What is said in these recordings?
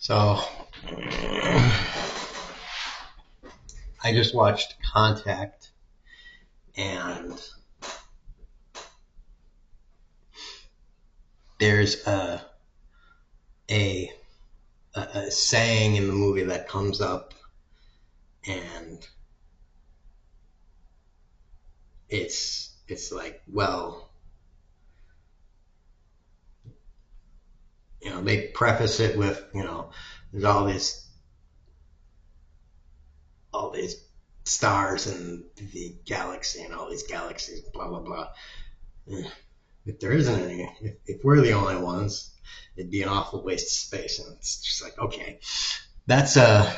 So I just watched Contact, and there's a a saying in the movie that comes up, and it's like, well, they preface it with, there's all these stars in the galaxy and all these galaxies, blah blah blah. If there isn't any, if we're the only ones, it'd be an awful waste of space. And it's just like, okay, that's a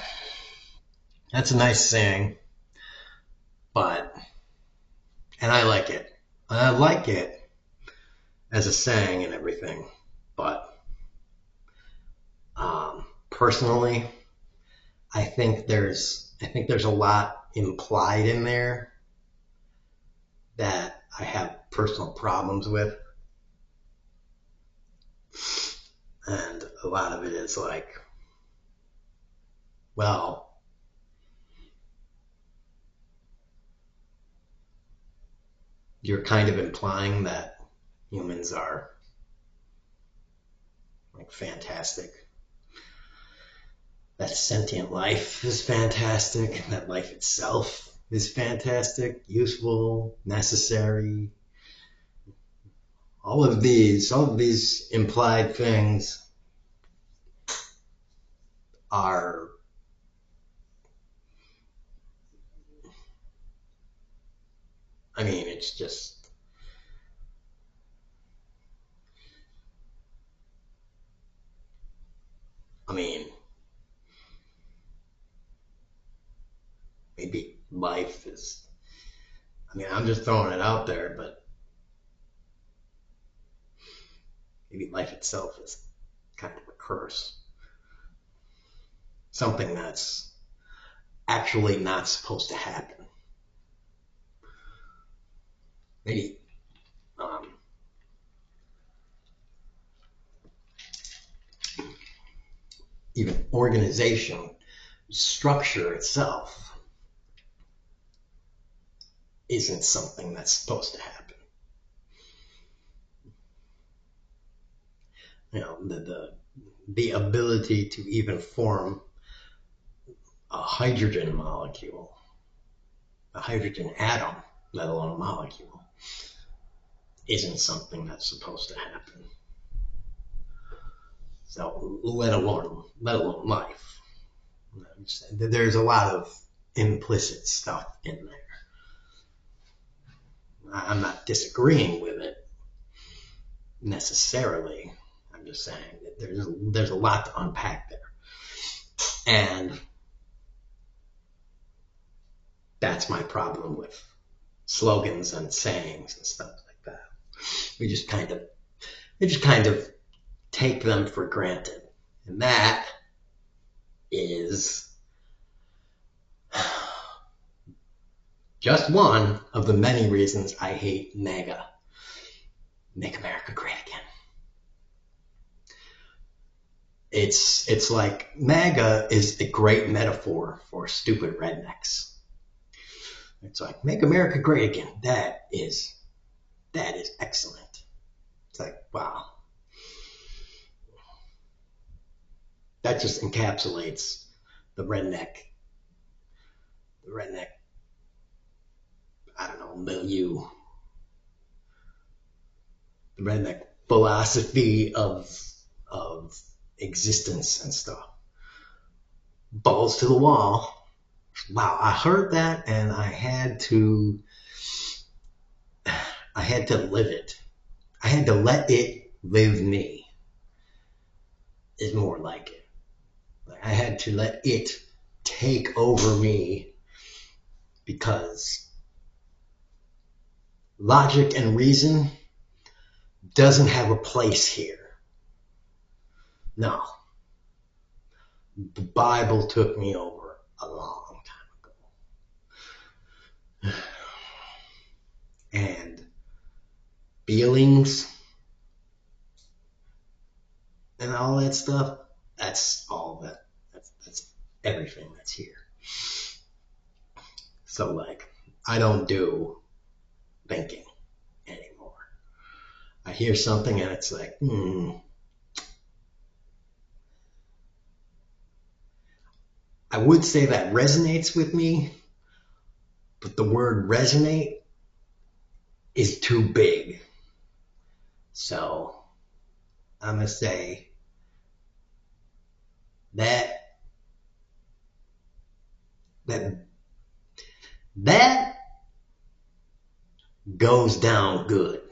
that's a nice saying, but and I like it. I like it as a saying and everything, but personally, I think there's a lot implied in there that I have personal problems with, and a lot of it is like, well, you're kind of implying that humans are like fantastic, that sentient life is fantastic, that life itself is fantastic, useful, necessary. All of these implied things are, I mean, it's just, I mean, maybe life is, I mean, I'm just throwing it out there, but maybe life itself is kind of a curse. Something that's actually not supposed to happen. Maybe um, even organization, structure itself isn't something that's supposed to happen. The ability to even form a hydrogen molecule, a hydrogen atom, let alone a molecule, isn't something that's supposed to happen. So let alone life. There's a lot of implicit stuff in there. I'm not disagreeing with it necessarily. I'm just saying that there's a lot to unpack there, and that's my problem with slogans and sayings and stuff like that. We just kind of take them for granted, and that is just one of the many reasons I hate MAGA. Make America Great Again. It's like MAGA is a great metaphor for stupid rednecks. It's like, make America great again. That is excellent. It's like, wow. That just encapsulates the redneck, I don't know, milieu, the redneck philosophy of existence and stuff. Balls to the wall. Wow, I heard that and I had to live it. I had to let it live me, is more like it. I had to let it take over me, because logic and reason doesn't have a place here. No. The Bible took me over a long time ago. And feelings and all that stuff, that's all everything that's here. So like, I don't do thinking anymore. I hear something and it's like, I would say that resonates with me, but the word resonate is too big. So I'm going to say that that goes down good,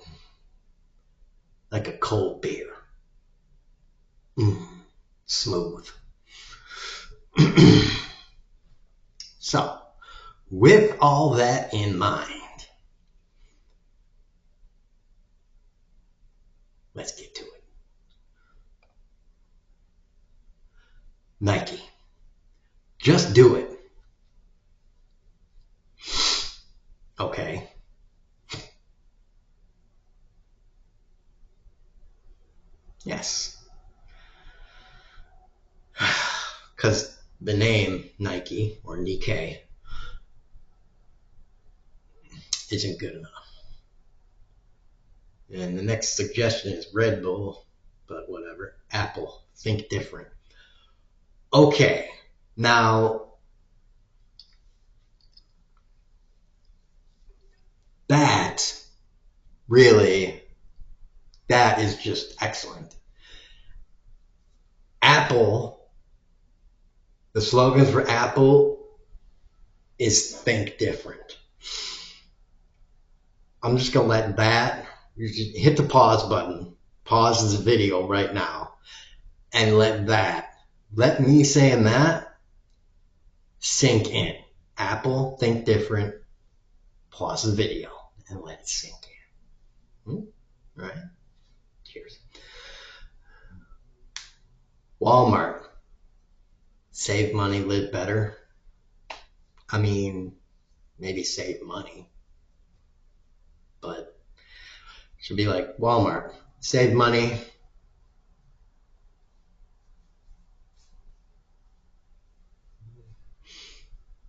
like a cold beer. Smooth. So, with all that in mind, let's get to it. Nike. Just do it. Okay. Yes. Because the name Nike or Nike isn't good enough. And the next suggestion is Red Bull, but whatever. Apple. Think different. Okay. Now, that really, that is just excellent. Apple, the slogans for Apple is think different. I'm just going to let that, you just hit the pause button, pause the video right now, and let me saying that sink in. Apple, think different, pause the video, and let it sink in. Right? Cheers. Walmart, save money, live better. I mean, maybe save money, but it should be like Walmart, save money,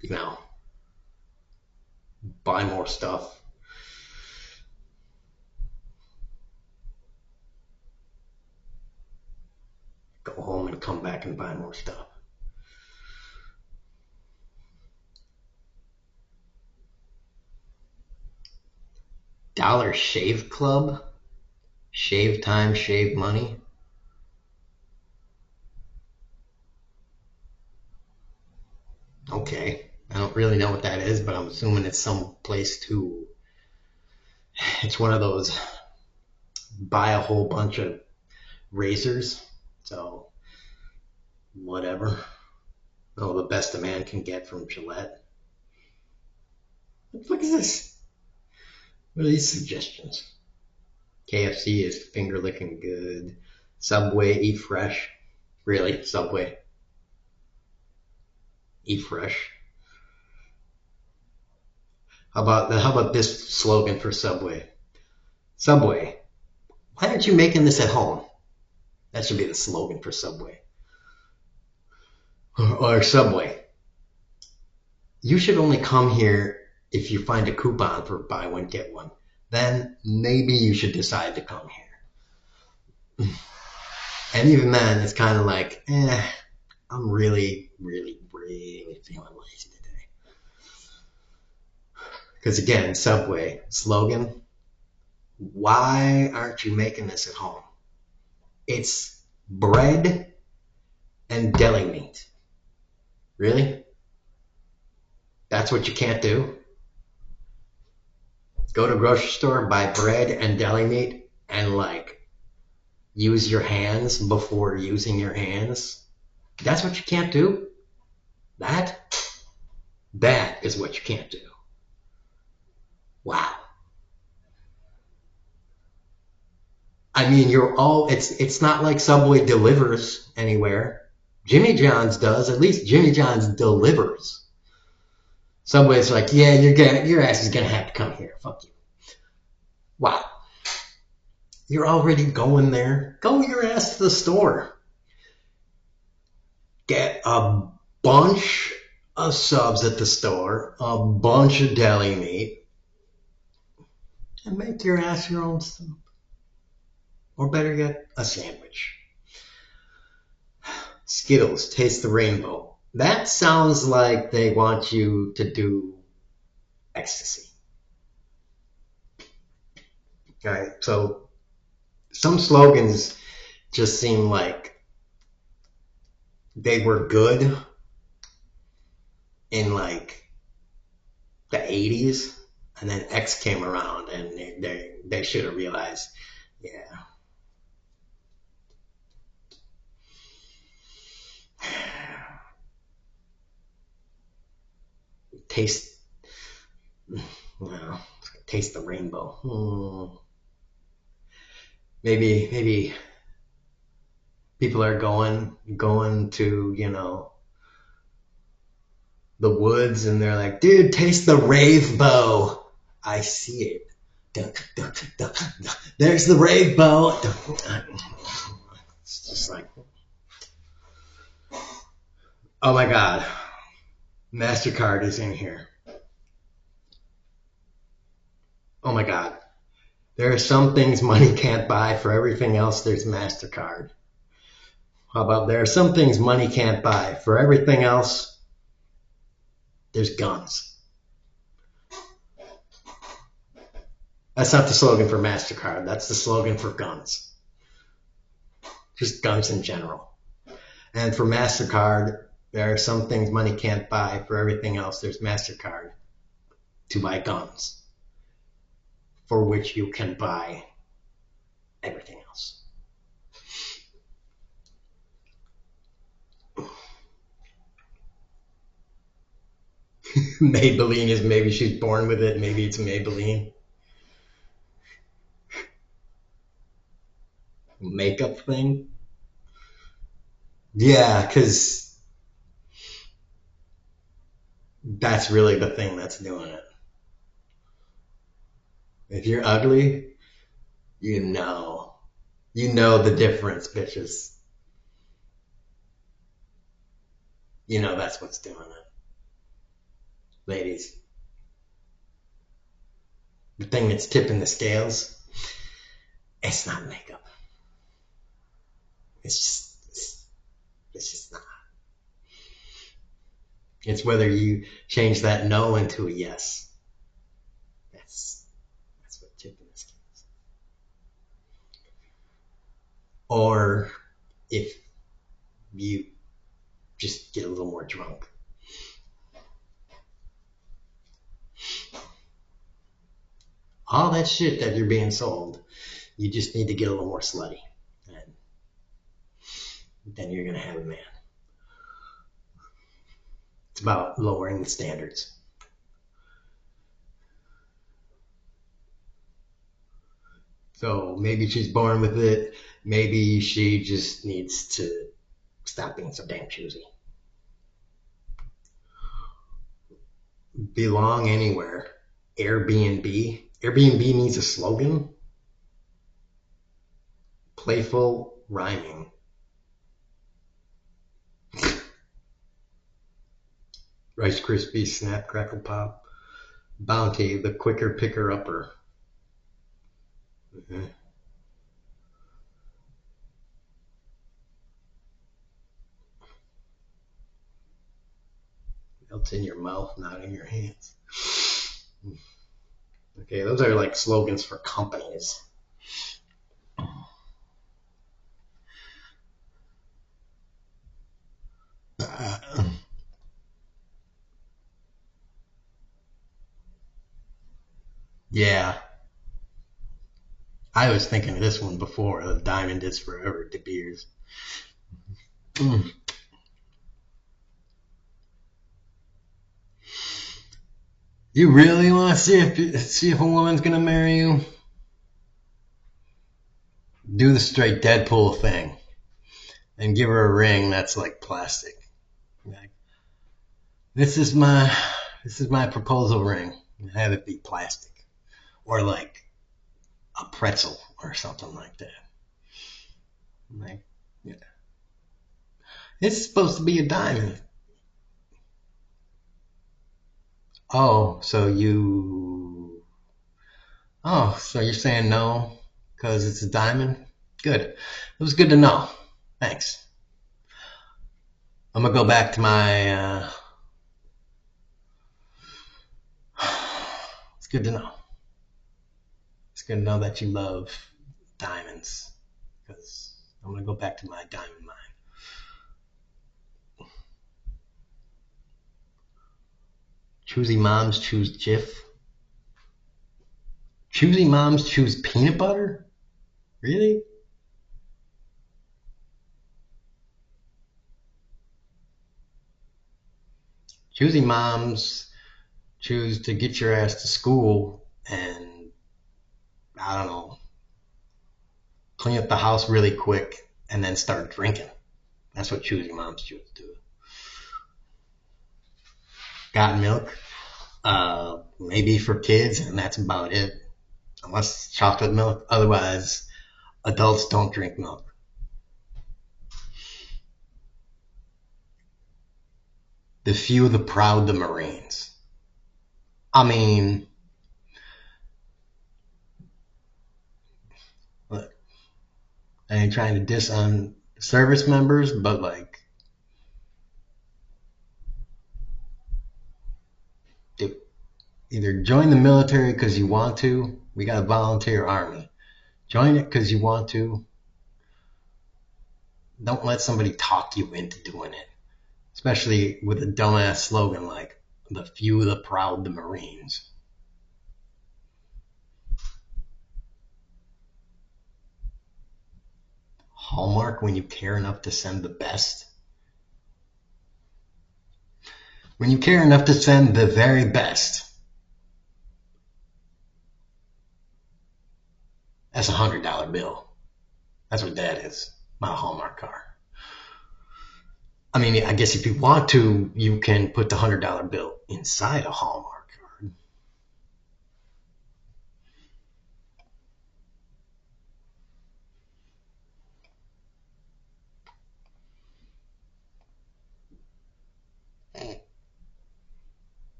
you know, buy more stuff. Go home and come back and buy more stuff. Dollar Shave Club, shave time, shave money. Okay, I don't really know what that is, but I'm assuming it's some place to, it's one of those buy a whole bunch of razors. So, whatever. Oh, the best a man can get from Gillette. What the fuck is this? What are these suggestions? KFC is finger licking good. Subway, eat fresh. Really? Subway? Eat fresh. How about this slogan for Subway? Subway, why aren't you making this at home? That should be the slogan for Subway. Or Subway, you should only come here if you find a coupon for buy one, get one. Then maybe you should decide to come here. And even then, it's kind of like, I'm really, really, really feeling lazy today. Because again, Subway, slogan, why aren't you making this at home? It's bread and deli meat. Really? That's what you can't do? Go to a grocery store, buy bread and deli meat, and like use your hands before using your hands? That's what you can't do? That is what you can't do. Wow. I mean, it's not like Subway delivers anywhere. Jimmy John's does. At least Jimmy John's delivers. Subway's like, yeah, your ass is gonna have to come here. Fuck you. Wow. You're already going there. Go your ass to the store. Get a bunch of subs at the store, a bunch of deli meat, and make your ass your own stuff. Or better yet, a sandwich. Skittles, taste the rainbow. That sounds like they want you to do ecstasy. All right, so some slogans just seem like they were good in like the 80s, and then X came around and they should have realized, yeah. Taste, well, taste the rainbow. Maybe people are going to, the woods and they're like, dude, taste the rave bow. I see it. There's the rave bow. It's just like, oh my God, MasterCard is in here. Oh my God. There are some things money can't buy. For everything else, there's MasterCard. How about there are some things money can't buy. For everything else, there's guns. That's not the slogan for MasterCard. That's the slogan for guns. Just guns in general. And for MasterCard, there are some things money can't buy. For everything else, there's MasterCard to buy guns, for which you can buy everything else. Maybelline is maybe she's born with it. Maybe it's Maybelline. Makeup thing. Yeah, because that's really the thing that's doing it. If you're ugly, you know the difference, bitches. You know that's what's doing it. Ladies, the thing that's tipping the scales, it's not makeup. It's just not. It's whether you change that no into a yes. That's what tipping the scales. Or if you just get a little more drunk. All that shit that you're being sold, you just need to get a little more slutty. And then you're going to have a man. It's about lowering the standards. So maybe she's born with it. Maybe she just needs to stop being so damn choosy. Belong anywhere. Airbnb. Airbnb needs a slogan. Playful rhyming. Rice Krispies, Snap, Crackle, Pop. Bounty, the quicker picker-upper. Mm-hmm. Melts in your mouth, not in your hands. Okay, those are like slogans for companies. Yeah. I was thinking of this one before. The Diamond is Forever, De Beers. You really want to see if a woman's gonna marry you? Do the straight Deadpool thing and give her a ring that's like plastic. Like, this is my proposal ring. Have it be plastic, or like a pretzel or something like that. Like, yeah. It's supposed to be a diamond. Oh, so you. Oh, so you're saying no because it's a diamond? Good. It was good to know. Thanks. I'm gonna go back to my. It's good to know. It's good to know that you love diamonds because I'm gonna go back to my diamond mine. Choosy moms choose Jif. Choosy moms choose peanut butter? Really? Choosy moms choose to get your ass to school and, I don't know, clean up the house really quick and then start drinking. That's what choosy moms choose to do. Got milk? Maybe for kids, and that's about it. Unless it's chocolate milk. Otherwise, adults don't drink milk. The few, the proud, the Marines. I mean, look, I ain't trying to diss on service members, but like, dude, either join the military because you want to. We got a volunteer army. Join it because you want to. Don't let somebody talk you into doing it, especially with a dumbass slogan like "the few, the proud, the Marines." Hallmark when you care enough to send the best. When you care enough to send the very best, that's $100 bill. That's what that is. Not a Hallmark card. I mean, I guess if you want to, you can put the $100 bill inside a Hallmark card.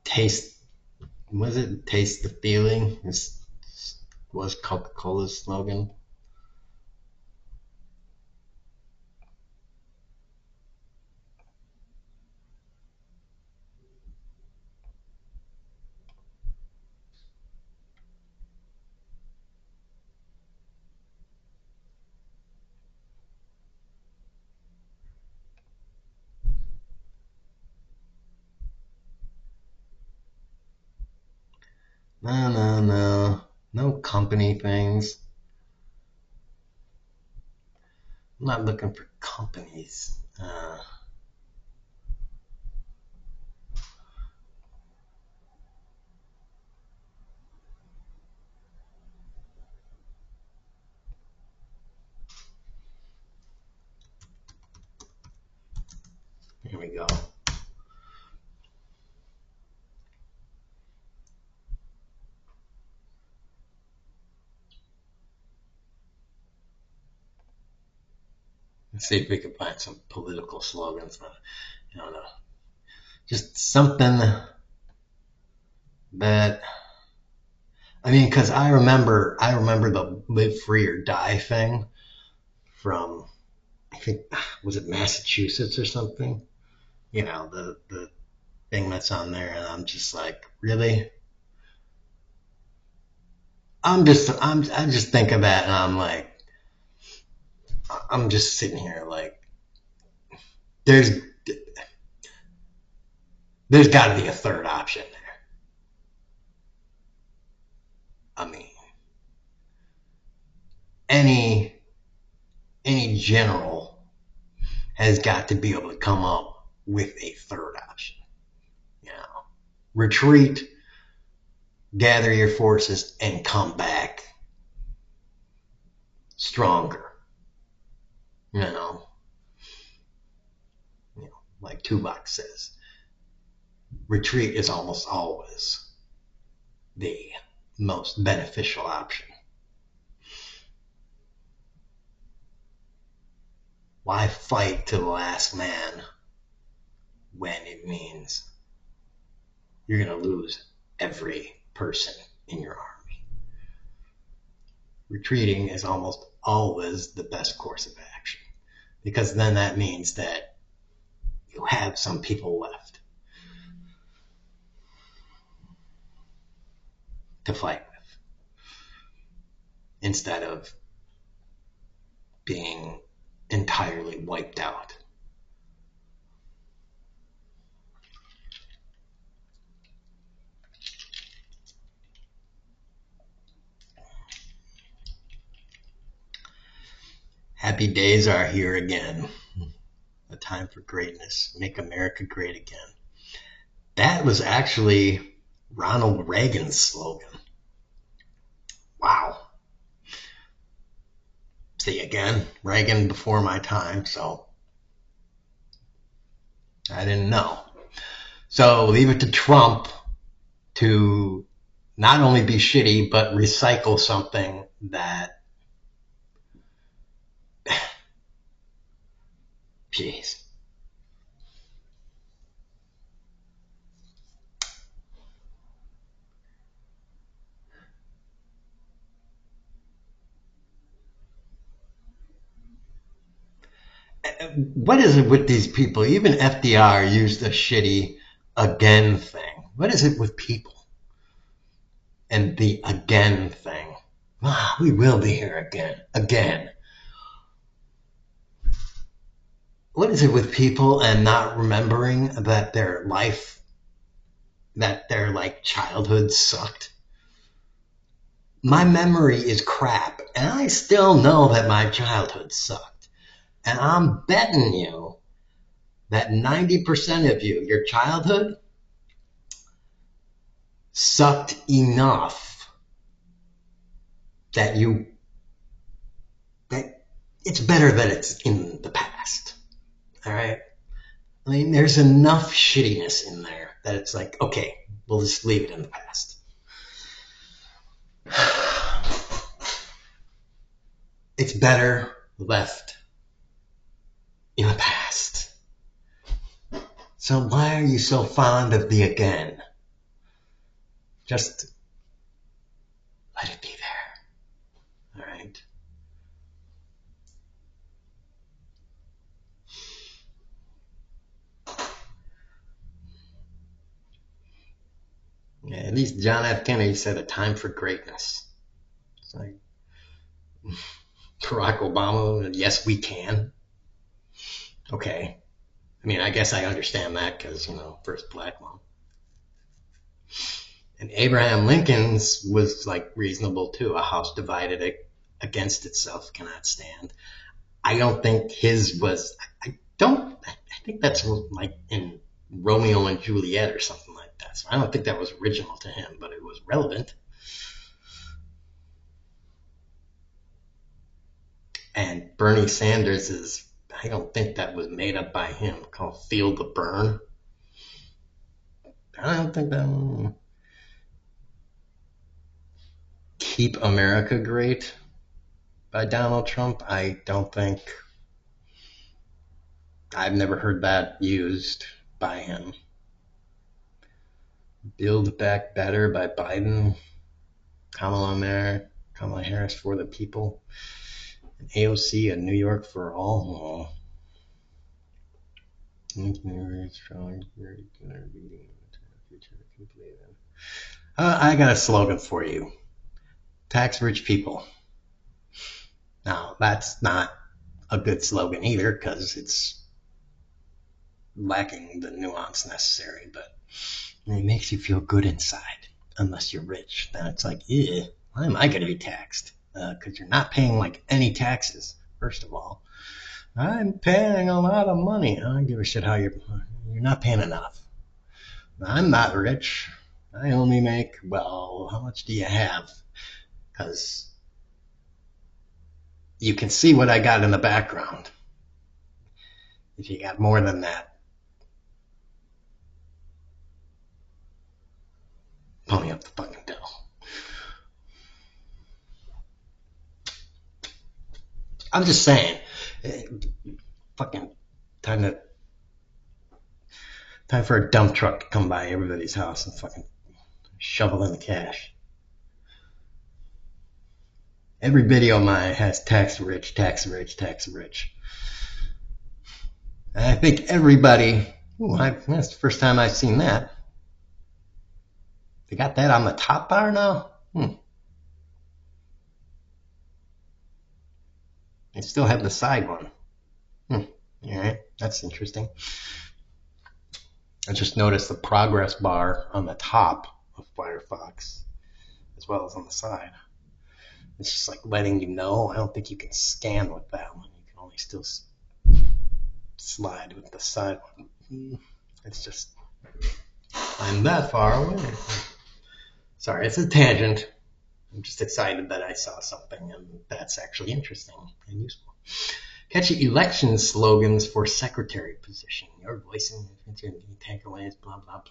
Taste, was it taste the feeling? This was Coca-Cola's slogan. No, no, no. No company things. I'm not looking for companies. Here we go. Let's see if we can find some political slogans. I don't know. Just something that I mean, because I remember the "Live Free or Die" thing from I think was it Massachusetts or something. You know the thing that's on there, and I'm just like, really? I just think of that, and I'm like, I'm just sitting here like, there's there's got to be a third option there. I mean, any any general has got to be able to come up with a third option. You know, retreat, gather your forces, and come back stronger. You know, like Tupac says, retreat is almost always the most beneficial option. Why fight to the last man when it means you're going to lose every person in your army. Retreating is almost always the best course of action, because then that means that you have some people left to fight with, instead of being entirely wiped out. Happy days are here again. A time for greatness. Make America great again. That was actually Ronald Reagan's slogan. Wow. See, again, Reagan before my time, so I didn't know. So leave it to Trump to not only be shitty, but recycle something that, jeez. What is it with these people? Even FDR used the shitty again thing. What is it with people and the again thing? Ah, we will be here again. Again. What is it with people and not remembering that their life, that their like childhood sucked? My memory is crap, and I still know that my childhood sucked. And I'm betting you that 90% of you, your childhood sucked enough that it's better that it's in the past. All right? I mean, there's enough shittiness in there that it's like, okay, we'll just leave it in the past. It's better left in the past. So why are you so fond of the again? Just let it be there. All right? Yeah, at least John F. Kennedy said a time for greatness. It's like Barack Obama, yes, we can. Okay. I mean, I guess I understand that because, first black one. And Abraham Lincoln's was like reasonable too. A house divided against itself cannot stand. I don't think his was, I think that's like in Romeo and Juliet or something like that. So I don't think that was original to him, but it was relevant. And Bernie Sanders is, I don't think that was made up by him, called Feel the Burn. I don't think that. Keep America Great by Donald Trump. I don't think, I've never heard that used by him. Build Back Better by Biden. Kamala Harris for the People. AOC, a New York for All. I got a slogan for you. Tax rich people. Now, that's not a good slogan either because it's lacking the nuance necessary, but it makes you feel good inside. Unless you're rich, then it's like, why am I going to be taxed? Because you're not paying like any taxes, first of all. I'm paying a lot of money. I don't give a shit how you're not paying enough. I'm not rich. I only make, well, how much do you have? Because you can see what I got in the background. If you got more than that, pony up the fucking bill. I'm just saying, fucking time to Time for a dump truck to come by everybody's house and fucking shovel in the cash. Every video of mine has tax rich, tax rich, tax rich. And I think everybody, that's the first time I've seen that. They got that on the top bar now? They still have the side one. Alright, that's interesting. I just noticed the progress bar on the top of Firefox as well as on the side. It's just like letting you know. I don't think you can scan with that one. You can only still slide with the side one. It's just, I'm that far away. Sorry, it's a tangent. I'm just excited that I saw something, and that's actually interesting and useful. Catchy election slogans for secretary position. Your voice and takeaways, blah, blah,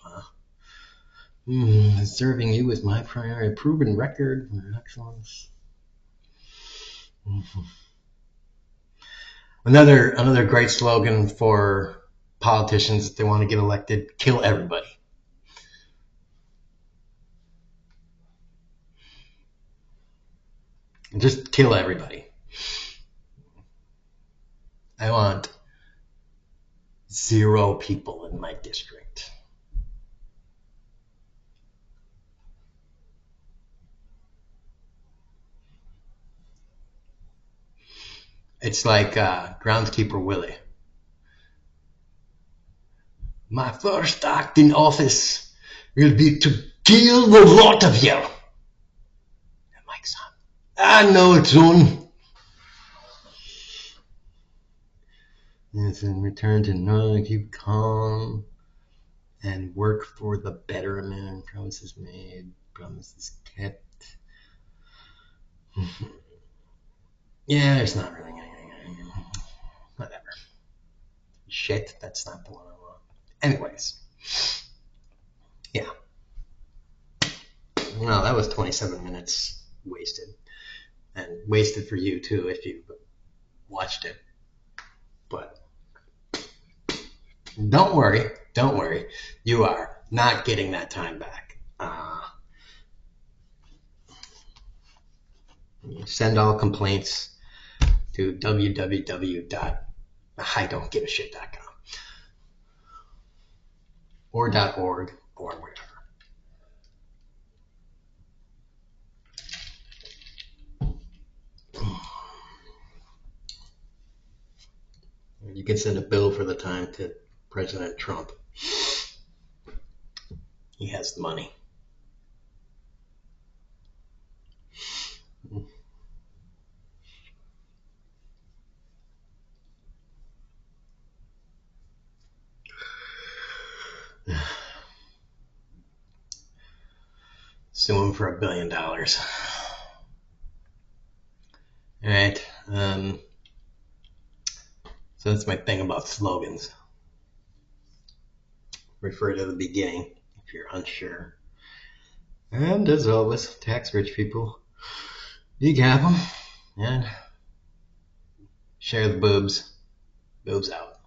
blah. Serving you is my primary proven record for excellence. Another great slogan for politicians if they want to get elected: kill everybody. Just kill everybody. I want 0 people in my district. It's like Groundskeeper Willie. My first act in office will be to kill the lot of you. And Mike's on. I know it's on. Yes, and return to normal, keep calm, and work for the betterment. Promises made, promises kept. Yeah, there's not really anything. Whatever. Shit, that's not the one I want. Anyways. Yeah. Well, that was 27 minutes wasted. And wasted for you too if you watched it. But don't worry. You are not getting that time back. Send all complaints to www.idon'tgiveashit.com or .org or whatever. You can send a bill for the time to President Trump. He has the money. Sue him for $1 billion. All right. So that's my thing about slogans. Refer to the beginning if you're unsure. And as always, tax rich people, decap them and share the boobs. Boobs out.